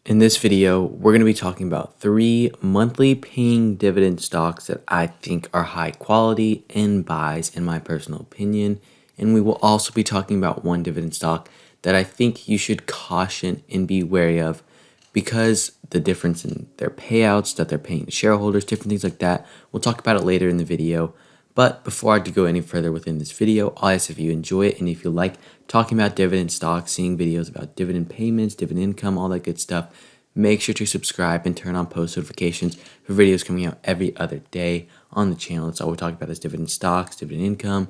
In this video, we're going to be talking about 3 monthly paying dividend stocks that I think are high quality and buys in my personal opinion. And we will also be talking about one dividend stock that I think you should caution and be wary of because the difference in their payouts that they're paying the shareholders, different things like that. We'll talk about it later in the video. But before I go any further within this video, I'll ask if you enjoy it and if you like talking about dividend stocks, seeing videos about dividend payments, dividend income, all that good stuff, make sure to subscribe and turn on post notifications for videos coming out every other day on the channel. That's all we talk about is dividend stocks, dividend income,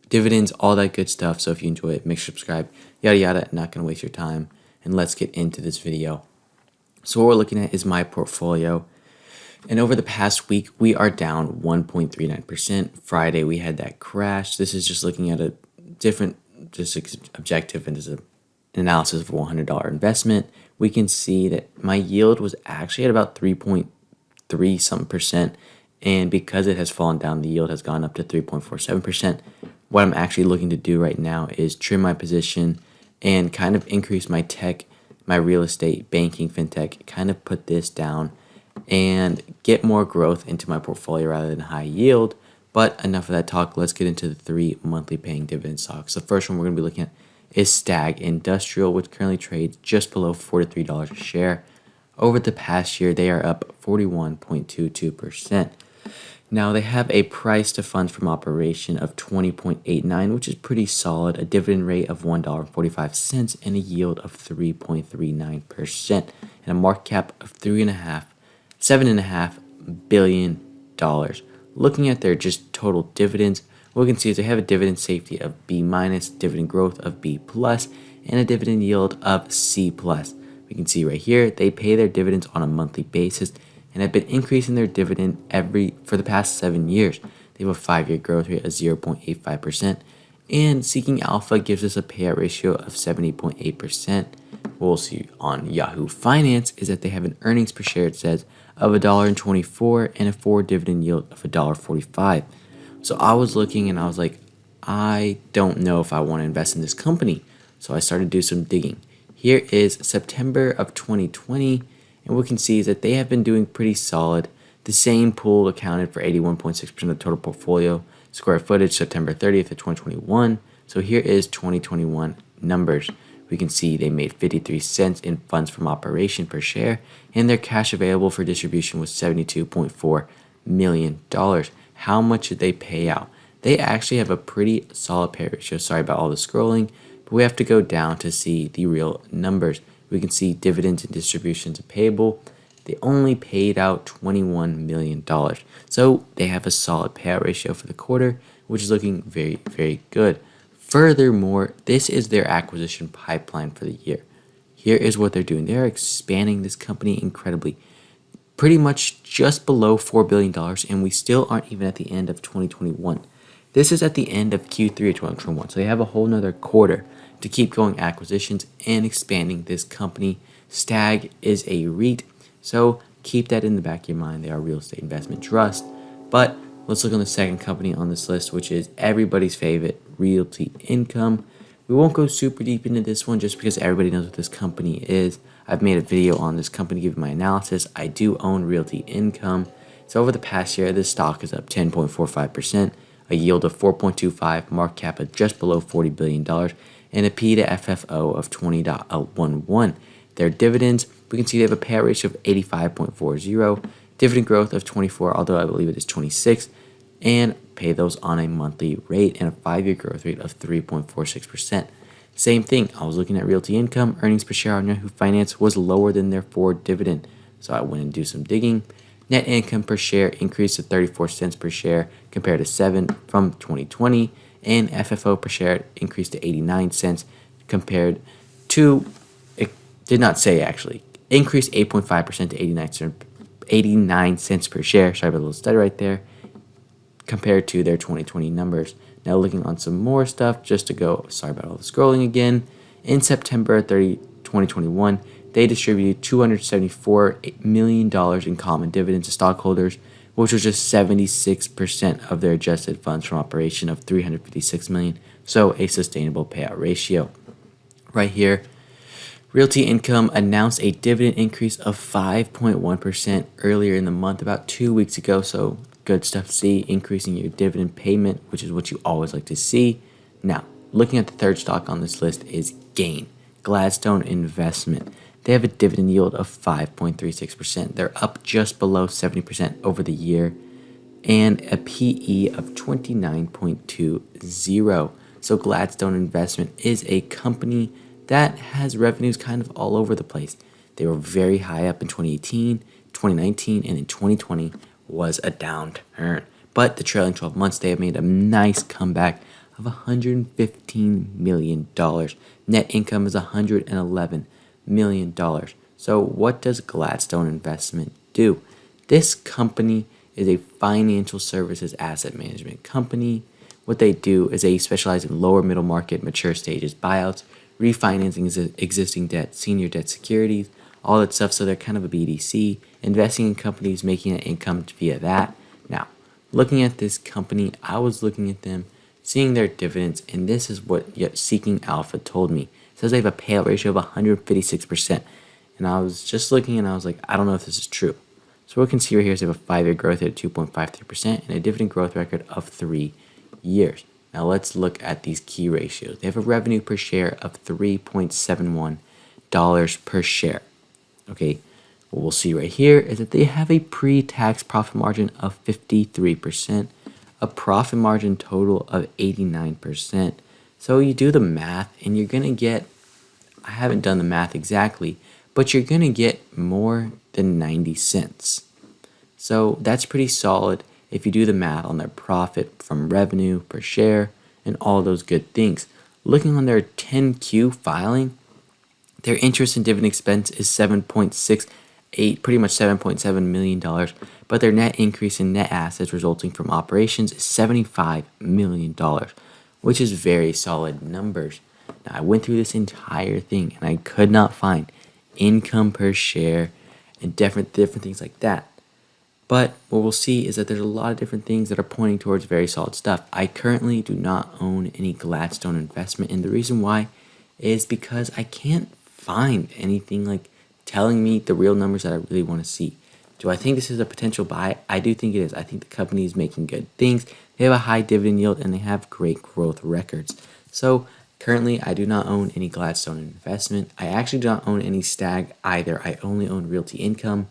dividends, all that good stuff. So if you enjoy it, make sure to subscribe, yada yada, not going to waste your time. And let's get into this video. So what we're looking at is my portfolio. And over the past week, we are down 1.39%. Friday, we had that crash. This is just looking at a different objective and as an analysis of a $100 investment. We can see that my yield was actually at about 3.3 something percent. And because it has fallen down, the yield has gone up to 3.47%. What I'm actually looking to do right now is trim my position and kind of increase my tech, my real estate, banking, fintech, kind of put this down and get more growth into my portfolio rather than high yield. But enough of that talk. Let's get into the 3 monthly paying dividend stocks. The first one we're going to be looking at is Stag Industrial, which currently trades just below $43 a share. Over the past year, they are up 41.22%. Now, they have a price to funds from operation of 20.89, which is pretty solid, a dividend rate of $1.45, and a yield of 3.39%, and a market cap of $7.5 billion. Looking at their just total dividends, what we can see is they have a dividend safety of B-, dividend growth of B+, and a dividend yield of C+. We can see right here, they pay their dividends on a monthly basis and have been increasing their dividend for the past 7 years. They have a 5-year growth rate of 0.85%, and Seeking Alpha gives us a payout ratio of 70.8%. What we'll see on Yahoo Finance is that they have an earnings per share, it says, of $1.24 and a forward dividend yield of $1.45. So I was looking and I was like, I don't know if I want to invest in this company. So I started to do some digging. Here is September of 2020, and what we can see is that they have been doing pretty solid. The same pool accounted for 81.6% of the total portfolio. Square footage September 30th of 2021. So here is 2021 numbers. We can see they made 53 cents in funds from operation per share, and their cash available for distribution was $72.4 million. How much did they pay out? They actually have a pretty solid payout ratio. Sorry about all the scrolling, but we have to go down to see the real numbers. We can see dividends and distributions payable. They only paid out $21 million. So they have a solid payout ratio for the quarter, which is looking very, very good. Furthermore, this is their acquisition pipeline for the year. Here is what they're doing. They're expanding this company incredibly. Pretty much just below $4 billion, and we still aren't even at the end of 2021. This is at the end of Q3 of 2021, so they have a whole nother quarter to keep going acquisitions and expanding this company. Stag is a REIT, so keep that in the back of your mind. They are a real estate investment trust. But let's look on the second company on this list, which is everybody's favorite, Realty Income. We won't go super deep into this one just because everybody knows what this company is. I've made a video on this company giving my analysis. I do own Realty Income. So over the past year, this stock is up 10.45%, a yield of 4.25, market cap of just below $40 billion, and a P to FFO of 20.11. Their dividends, we can see they have a payout ratio of 85.40, dividend growth of 24, although I believe it is 26, and pay those on a monthly rate and a 5-year growth rate of 3.46%. Same thing, I was looking at Realty Income, earnings per share on Yahoo Finance was lower than their forward dividend. So I went and do some digging. Net income per share increased to 34 cents per share compared to 7 from 2020, and FFO per share increased to 89 cents compared to, it did not say actually, increased 8.5% to 89 cents per share. Sorry about a little stutter right there, compared to their 2020 numbers. Now looking on some more stuff, just to go, sorry about all the scrolling again. In September 30, 2021, they distributed $274 million in common dividends to stockholders, which was just 76% of their adjusted funds from operation of $356 million. So a sustainable payout ratio. Right here, Realty Income announced a dividend increase of 5.1% earlier in the month, about 2 weeks ago. So good stuff to see, increasing your dividend payment, which is what you always like to see. Now, looking at the third stock on this list is Gain, Gladstone Investment. They have a dividend yield of 5.36%. They're up just below 70% over the year and a PE of 29.20. So Gladstone Investment is a company that has revenues kind of all over the place. They were very high up in 2018, 2019, and in 2020 was a downturn. But the trailing 12 months, they have made a nice comeback of $115 million. Net income is $111 million. So what does Gladstone Investment do? This company is a financial services asset management company. What they do is they specialize in lower middle market, mature stages, buyouts, refinancing existing debt, senior debt securities, all that stuff. So they're kind of a BDC, investing in companies, making an income via that. Now, looking at this company, I was looking at them, seeing their dividends, and this is what Seeking Alpha told me. It says they have a payout ratio of 156%. And I was just looking and I was like, I don't know if this is true. So what we can see right here is they have a 5-year growth rate of 2.53% and a dividend growth record of 3 years. Now let's look at these key ratios. They have a revenue per share of $3.71 per share. Okay, what we'll see right here is that they have a pre-tax profit margin of 53%, a profit margin total of 89%. So you do the math and you're going to get, I haven't done the math exactly, but you're going to get more than 90 cents. So that's pretty solid if you do the math on their profit from revenue per share and all those good things. Looking on their 10Q filing, their interest and dividend expense is 7.68, pretty much $7.7 million, but their net increase in net assets resulting from operations is $75 million, which is very solid numbers. Now, I went through this entire thing and I could not find income per share and different things like that. But what we'll see is that there's a lot of different things that are pointing towards very solid stuff. I currently do not own any Gladstone Investment, and the reason why is because I can't find anything like telling me the real numbers that I really want to see. Do I think this is a potential buy? I do think it is. I think the company is making good things. They have a high dividend yield and they have great growth records. So currently, I do not own any Gladstone Investment. I actually do not own any Stag either. I only own Realty Income.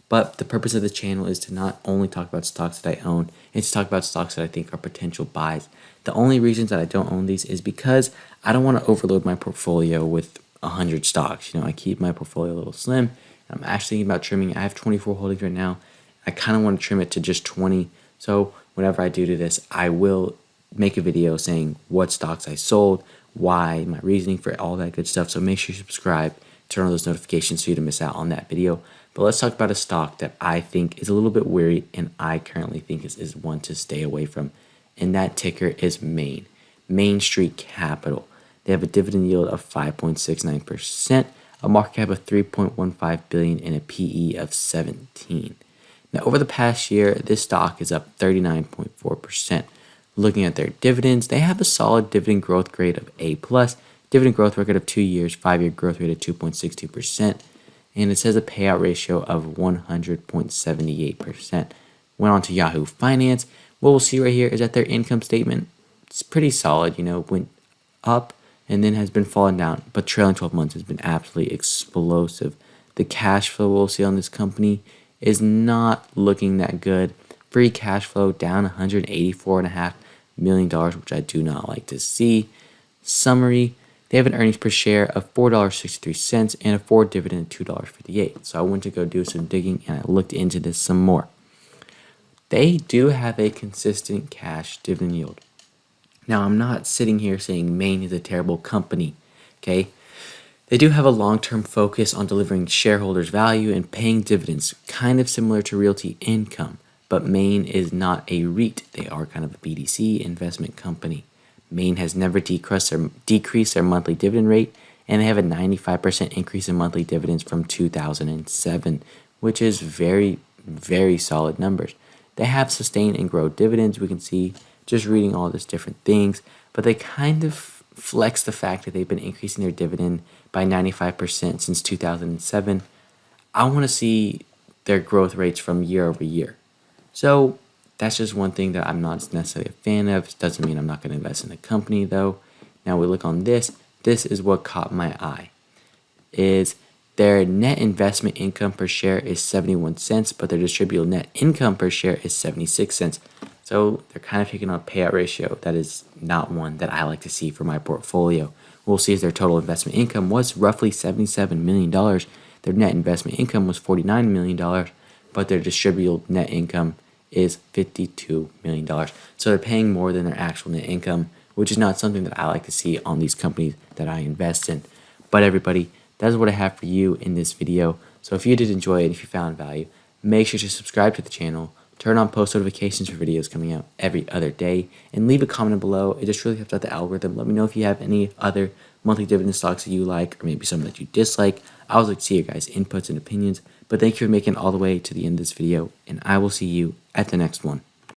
But the purpose of the channel is to not only talk about stocks that I own, and to talk about stocks that I think are potential buys. The only reasons that I don't own these is because I don't want to overload my portfolio with 100 stocks. I keep my portfolio a little slim. I'm actually thinking about trimming. I have 24 holdings right now. I kind of want to trim it to just 20. So whenever I do this, I will make a video saying what stocks I sold, why, my reasoning for all that good stuff. So make sure you subscribe, turn on those notifications so you don't miss out on that video. But let's talk about a stock that I think is a little bit weary and I currently think is one to stay away from. And that ticker is Main Street Capital. They have a dividend yield of 5.69%, a market cap of $3.15 billion, and a PE of 17. Now, over the past year, this stock is up 39.4%. Looking at their dividends, they have a solid dividend growth rate of A+, dividend growth record of 2 years, 5-year growth rate of 2.62%, and it says a payout ratio of 100.78%. Went on to Yahoo Finance. What we'll see right here is that their income statement is pretty solid, went up and then has been falling down, but trailing 12 months has been absolutely explosive. The cash flow we'll see on this company is not looking that good. Free cash flow down $184.5 million, which I do not like to see. Summary, they have an earnings per share of $4.63 and a forward dividend of $2.58. So I went to go do some digging and I looked into this some more. They do have a consistent cash dividend yield. Now, I'm not sitting here saying Main is a terrible company, okay? They do have a long-term focus on delivering shareholders value and paying dividends, kind of similar to Realty Income. But Main is not a REIT. They are kind of a BDC investment company. Main has never decreased their monthly dividend rate, and they have a 95% increase in monthly dividends from 2007, which is very, very solid numbers. They have sustained and grow dividends. We can see just reading all these different things, but they kind of flex the fact that they've been increasing their dividend by 95% since 2007. I want to see their growth rates from year over year. So that's just one thing that I'm not necessarily a fan of. Doesn't mean I'm not going to invest in the company though. Now we look on this. This is what caught my eye. Is their net investment income per share is 71 cents, but their distributable net income per share is 76 cents. So they're kind of taking on a payout ratio that is not one that I like to see for my portfolio. We'll see as their total investment income was roughly $77 million. Their net investment income was $49 million, but their distributable net income is $52 million. So they're paying more than their actual net income, which is not something that I like to see on these companies that I invest in. But everybody, that is what I have for you in this video. So if you did enjoy it, if you found value, make sure to subscribe to the channel, turn on post notifications for videos coming out every other day, and leave a comment below. It just really helps out the algorithm. Let me know if you have any other monthly dividend stocks that you like, or maybe some that you dislike. I always like to see your guys' inputs and opinions. But thank you for making it all the way to the end of this video, and I will see you at the next one.